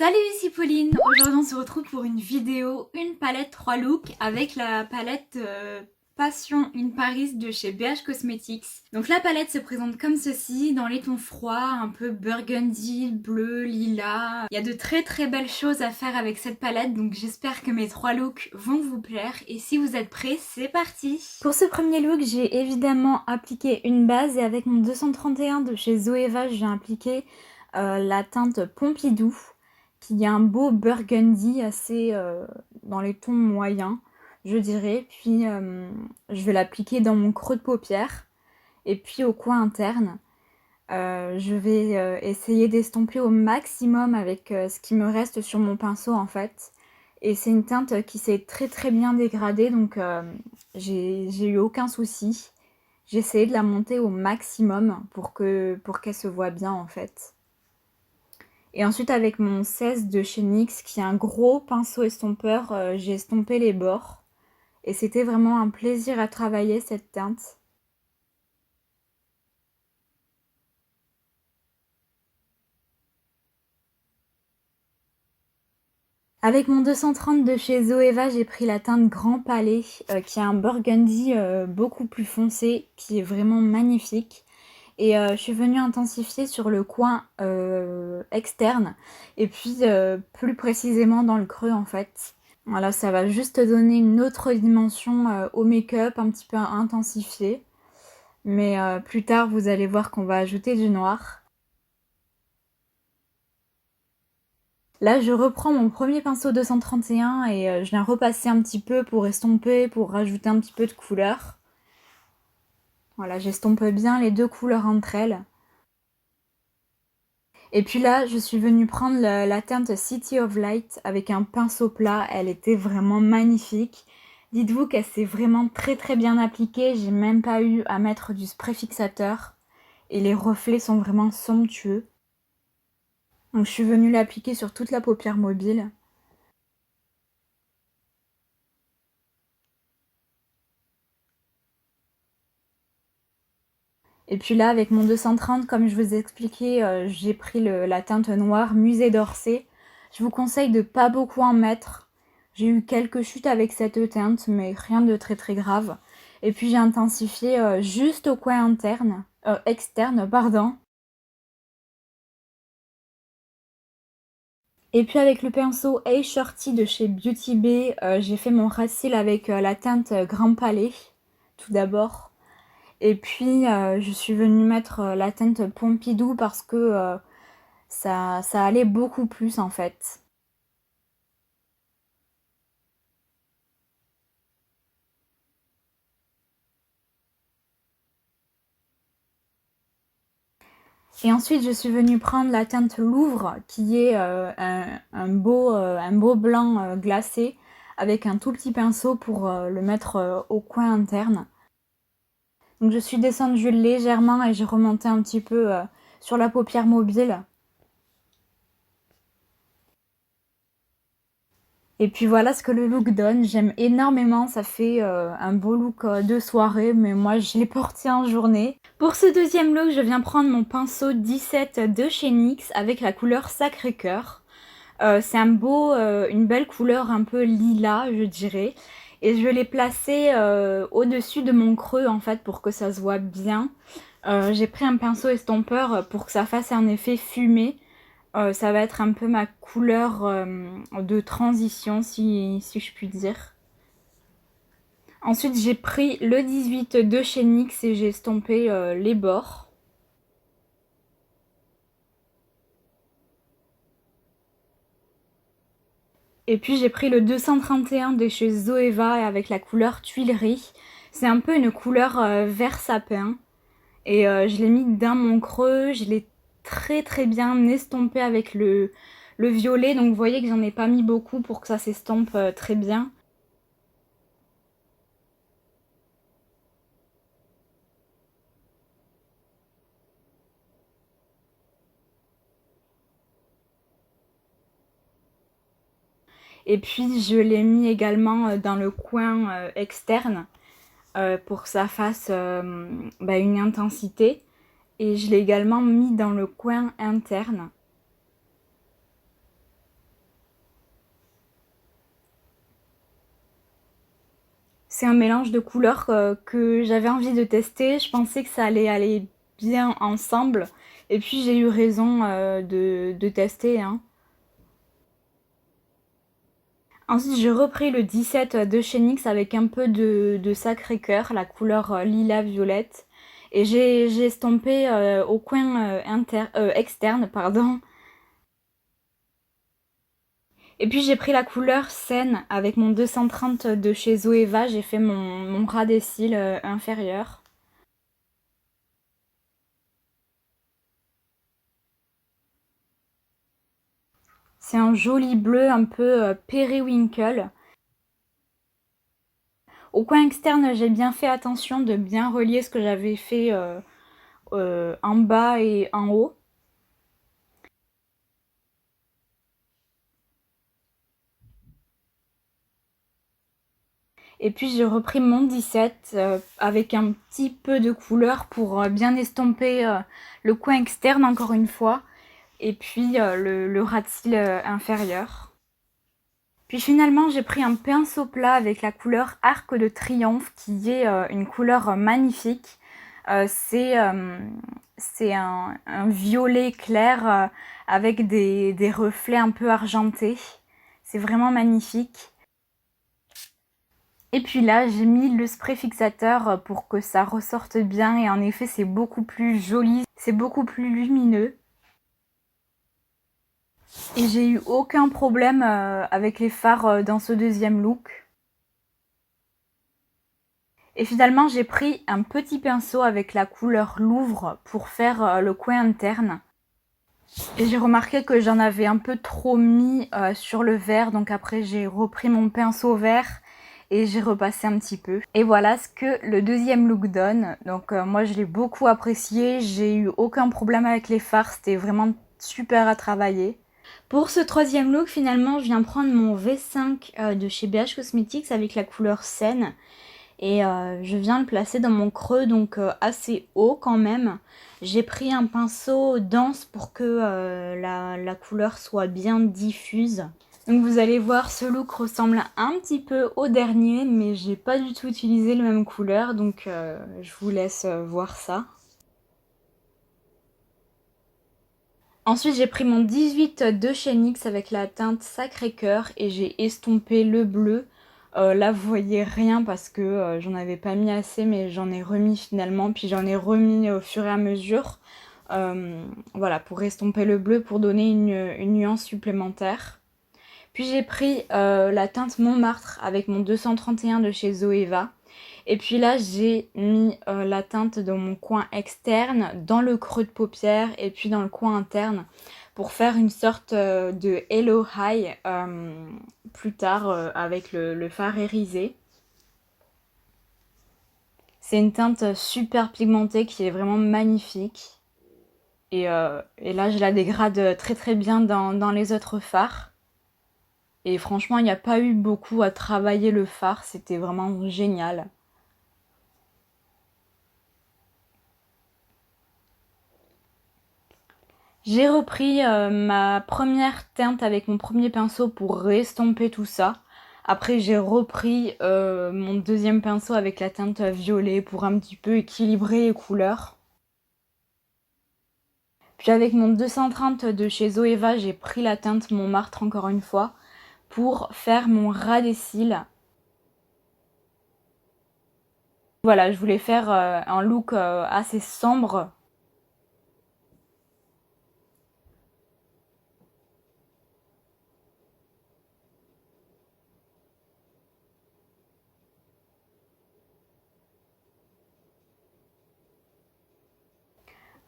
Salut, ici Pauline. Aujourd'hui on se retrouve pour une vidéo, une palette 3 looks avec la palette Passion in Paris de chez BH Cosmetics. Donc la palette se présente comme ceci, dans les tons froids, un peu burgundy, bleu, lilas. Il y a de très belles choses à faire avec cette palette, donc j'espère que mes 3 looks vont vous plaire. Et si vous êtes prêts, c'est parti! Pour ce premier look, j'ai évidemment appliqué une base et avec mon 231 de chez Zoeva, j'ai appliqué la teinte Pompidou, qui a un beau burgundy assez dans les tons moyens, je dirais. Puis je vais l'appliquer dans mon creux de paupière et puis au coin interne. Je vais essayer d'estomper au maximum avec ce qui me reste sur mon pinceau en fait. Et c'est une teinte qui s'est très bien dégradée, donc j'ai eu aucun souci. J'ai essayé de la monter au maximum pour qu'elle se voit bien en fait. Et ensuite avec mon 16 de chez NYX, qui est un gros pinceau estompeur, j'ai estompé les bords. Et c'était vraiment un plaisir à travailler cette teinte. Avec mon 230 de chez Zoeva, j'ai pris la teinte Grand Palais, qui a un burgundy beaucoup plus foncé, qui est vraiment magnifique. Et je suis venue intensifier sur le coin externe, et puis plus précisément dans le creux en fait. Voilà, ça va juste donner une autre dimension au make-up, un petit peu intensifié. Mais plus tard, vous allez voir qu'on va ajouter du noir. Là, je reprends mon premier pinceau 231 et je viens repasser un petit peu pour estomper, pour rajouter un petit peu de couleur. Voilà, j'estompe bien les deux couleurs entre elles. Et puis là, je suis venue prendre la teinte City of Light avec un pinceau plat. Elle était vraiment magnifique. Dites-vous qu'elle s'est vraiment très bien appliquée. J'ai même pas eu à mettre du spray fixateur. Et les reflets sont vraiment somptueux. Donc je suis venue l'appliquer sur toute la paupière mobile. Et puis là, avec mon 230, comme je vous ai expliqué, j'ai pris la teinte noire Musée d'Orsay. Je vous conseille de pas beaucoup en mettre. J'ai eu quelques chutes avec cette teinte, mais rien de très grave. Et puis j'ai intensifié juste au coin externe, pardon. Et puis avec le pinceau A Shorty de chez Beauty Bay, j'ai fait mon ras cils avec la teinte Grand Palais, tout d'abord. Et puis je suis venue mettre la teinte Pompidou parce que ça allait beaucoup plus en fait. Et ensuite je suis venue prendre la teinte Louvre qui est un beau blanc glacé avec un tout petit pinceau pour le mettre au coin interne. Donc je suis descendue légèrement et j'ai remonté un petit peu sur la paupière mobile. Et puis voilà ce que le look donne. J'aime énormément, ça fait un beau look de soirée, mais moi je l'ai porté en journée. Pour ce deuxième look, je viens prendre mon pinceau 17 de chez NYX avec la couleur Sacré-Cœur. C'est une belle couleur un peu lilas, je dirais. Et je l'ai placé au-dessus de mon creux en fait pour que ça se voit bien. J'ai pris un pinceau estompeur pour que ça fasse un effet fumé. Ça va être un peu ma couleur de transition si je puis dire. Ensuite j'ai pris le 18 de chez NYX et j'ai estompé les bords. Et puis j'ai pris le 231 de chez Zoeva avec la couleur Tuilerie. C'est un peu une couleur vert sapin. Et je l'ai mis dans mon creux, je l'ai très bien estompé avec le violet. Donc vous voyez que j'en ai pas mis beaucoup pour que ça s'estompe très bien. Et puis je l'ai mis également dans le coin externe pour que ça fasse une intensité. Et je l'ai également mis dans le coin interne. C'est un mélange de couleurs que j'avais envie de tester. Je pensais que ça allait aller bien ensemble. Et puis j'ai eu raison de tester, hein. Ensuite, j'ai repris le 17 de chez NYX avec un peu de Sacré-Cœur, la couleur lilas-violette. Et j'ai estompé au coin externe, pardon. Et puis j'ai pris la couleur Scène avec mon 230 de chez Zoeva. J'ai fait mon ras des cils inférieur. C'est un joli bleu un peu periwinkle. Au coin externe, j'ai bien fait attention de bien relier ce que j'avais fait en bas et en haut. Et puis j'ai repris mon 17 avec un petit peu de couleur pour bien estomper le coin externe encore une fois. Et puis le ras de cils inférieur. Puis finalement j'ai pris un pinceau plat avec la couleur Arc de Triomphe qui est une couleur magnifique. C'est un violet clair avec des reflets un peu argentés. C'est vraiment magnifique. Et puis là, j'ai mis le spray fixateur pour que ça ressorte bien et en effet, c'est beaucoup plus joli, c'est beaucoup plus lumineux. Et j'ai eu aucun problème avec les fards dans ce deuxième look. Et finalement, j'ai pris un petit pinceau avec la couleur Louvre pour faire le coin interne. Et j'ai remarqué que j'en avais un peu trop mis sur le vert, donc après j'ai repris mon pinceau vert et j'ai repassé un petit peu. Et voilà ce que le deuxième look donne. Donc moi je l'ai beaucoup apprécié, j'ai eu aucun problème avec les fards, c'était vraiment super à travailler. Pour ce troisième look, finalement, je viens prendre mon V5 de chez BH Cosmetics avec la couleur Scène. Et je viens le placer dans mon creux, donc assez haut quand même. J'ai pris un pinceau dense pour que la couleur soit bien diffuse. Donc vous allez voir, ce look ressemble un petit peu au dernier, mais j'ai pas du tout utilisé la même couleur, donc je vous laisse voir ça. Ensuite, j'ai pris mon 18 de chez NYX avec la teinte Sacré-Cœur et j'ai estompé le bleu. Là, vous voyez rien parce que j'en avais pas mis assez, mais j'en ai remis finalement, puis j'en ai remis au fur et à mesure. Voilà, pour estomper le bleu, pour donner une nuance supplémentaire. Puis j'ai pris la teinte Montmartre avec mon 231 de chez Zoeva. Et puis là, j'ai mis la teinte dans mon coin externe, dans le creux de paupière et puis dans le coin interne pour faire une sorte de Hello High plus tard avec le fard irisé. C'est une teinte super pigmentée qui est vraiment magnifique. Et là, je la dégrade très très bien dans les autres fards. Et franchement, il n'y a pas eu beaucoup à travailler le fard, c'était vraiment génial. J'ai repris ma première teinte avec mon premier pinceau pour restomper tout ça. Après j'ai repris mon deuxième pinceau avec la teinte violet pour un petit peu équilibrer les couleurs. Puis avec mon 230 de chez Zoeva, j'ai pris la teinte Montmartre encore une fois pour faire mon ras des cils. Voilà, je voulais faire un look assez sombre.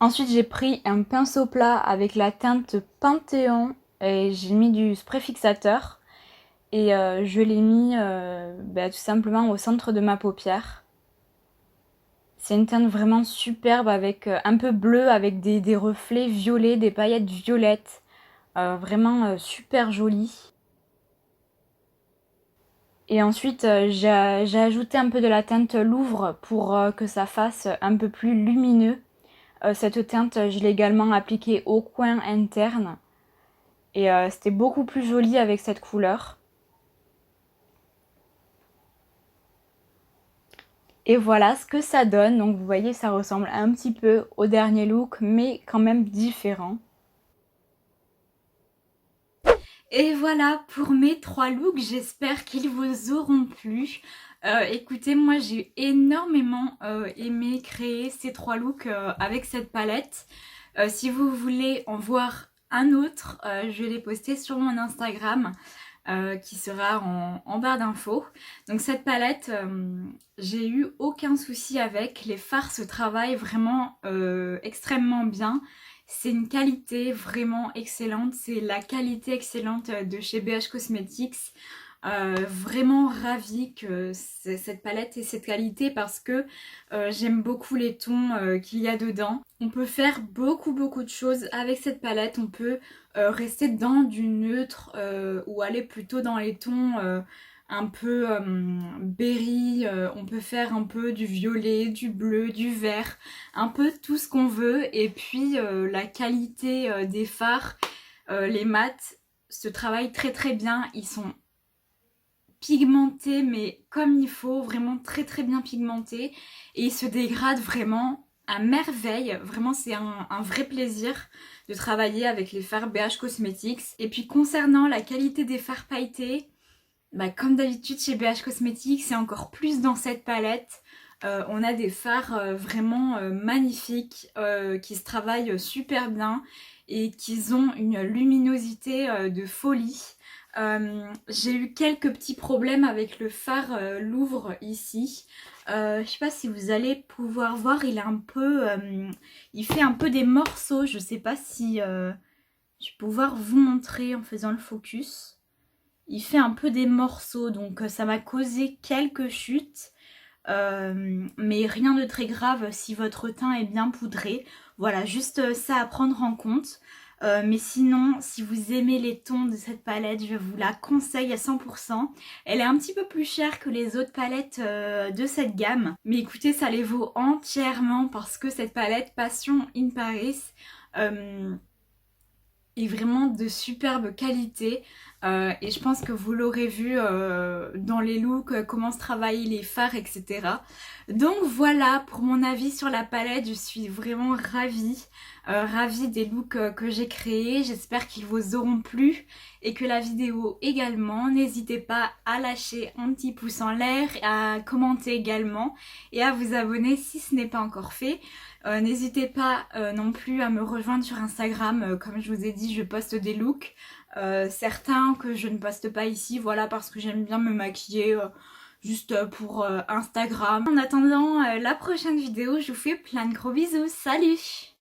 Ensuite, j'ai pris un pinceau plat avec la teinte Panthéon et j'ai mis du spray fixateur. Et je l'ai mis tout simplement au centre de ma paupière. C'est une teinte vraiment superbe avec un peu bleu, avec des reflets violets, des paillettes violettes. Vraiment super jolie. Et ensuite, j'ai ajouté un peu de la teinte Louvre pour que ça fasse un peu plus lumineux. Cette teinte, je l'ai également appliquée au coin interne. Et c'était beaucoup plus joli avec cette couleur. Et voilà ce que ça donne. Donc vous voyez, ça ressemble un petit peu au dernier look, mais quand même différent. Et voilà pour mes 3 looks, j'espère qu'ils vous auront plu. Écoutez, moi j'ai énormément aimé créer ces 3 looks avec cette palette. Si vous voulez en voir un autre, je vais les poster sur mon Instagram qui sera en barre d'infos. Donc cette palette, j'ai eu aucun souci avec. Les fards se travaillent vraiment extrêmement bien. C'est une qualité vraiment excellente, c'est la qualité excellente de chez BH Cosmetics. Vraiment ravie que cette palette ait cette qualité parce que j'aime beaucoup les tons qu'il y a dedans. On peut faire beaucoup de choses avec cette palette. On peut rester dans du neutre ou aller plutôt dans les tons un peu berry. On peut faire un peu du violet, du bleu, du vert, un peu tout ce qu'on veut. Et puis la qualité des fards, les mats se travaillent très bien. Ils sont pigmentés mais comme il faut, vraiment très bien pigmentés, et ils se dégradent vraiment à merveille. Vraiment c'est un vrai plaisir de travailler avec les fards BH Cosmetics. Et puis concernant la qualité des fards pailletés, bah, comme d'habitude chez BH Cosmetics, c'est encore plus dans cette palette. On a des fards vraiment magnifiques qui se travaillent super bien et qui ont une luminosité de folie. J'ai eu quelques petits problèmes avec le phare Louvre ici. Je sais pas si vous allez pouvoir voir, il est un peu, il fait un peu des morceaux. Je sais pas si je vais pouvoir vous montrer en faisant le focus. Il fait un peu des morceaux, donc ça m'a causé quelques chutes. Mais rien de très grave si votre teint est bien poudré. Voilà, juste ça à prendre en compte. Mais sinon, si vous aimez les tons de cette palette, je vous la conseille à 100%. Elle est un petit peu plus chère que les autres palettes de cette gamme. Mais écoutez, ça les vaut entièrement parce que cette palette Passion in Paris est vraiment de superbe qualité. Et je pense que vous l'aurez vu dans les looks, comment se travaillent les fards, etc. Donc voilà pour mon avis sur la palette. Je suis vraiment ravie des looks que j'ai créés. J'espère qu'ils vous auront plu et que la vidéo également. N'hésitez pas à lâcher un petit pouce en l'air, à commenter également et à vous abonner si ce n'est pas encore fait. N'hésitez pas non plus à me rejoindre sur Instagram. Comme je vous ai dit, je poste des looks. Certains que je ne poste pas ici, voilà, parce que j'aime bien me maquiller juste pour Instagram. En attendant la prochaine vidéo, je vous fais plein de gros bisous. Salut!